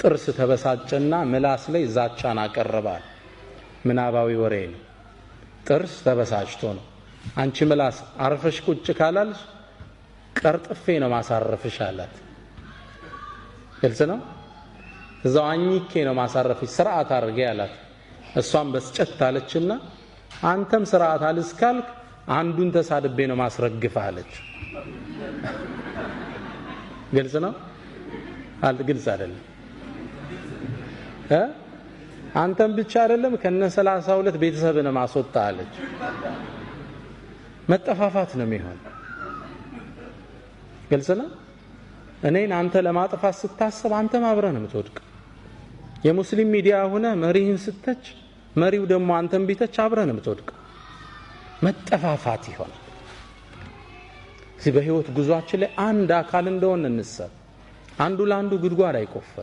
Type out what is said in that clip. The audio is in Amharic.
ጥርስ ተበሳጨና ምላስ ላይ ዛቻን አቀረባል። ምናባዊ ወሬ ነው። ጥርስ ተበሳጭቶ ነው። አንቺ ምላስ አርፈሽ ቁጭ ካላልሽ ቀርጥፌ ነው ማሳረፍሽ አላት። ግልጽ ነው። እዛው አኝኬ ነው ማሳረፍሽ፣ ስርዓት አድርጌ አላት። እሷም በስጨት አለችና አንተም ስርዓት አልስካልክ አንዱን ተሳድቤ ነው ማስረግፍ አለች። ግልጽ ነው። ግልጽ አይደለም። አንተም ብቻ አይደለም ከነ 32 ቤተሰብን ማስወጣ አለች። መጠፋፋት ነው የሚሆን። ግልጽ ነው። እኔን አንተ ለማጥፋት ስታስብ አንተ ማብረን የምትወድቅ የሙስሊም ሚዲያ ሆነ መሪህን ስተች መሪው ደግሞ አንተን ቢተች አብረን የምትወድቅ መጠፋፋት ይሆን። በህይወት ጉዟችን ላይ አንድ አካል እንደሆነ እንሰብ። አንዱ ለአንዱ ጉድጓድ አይቆፍር።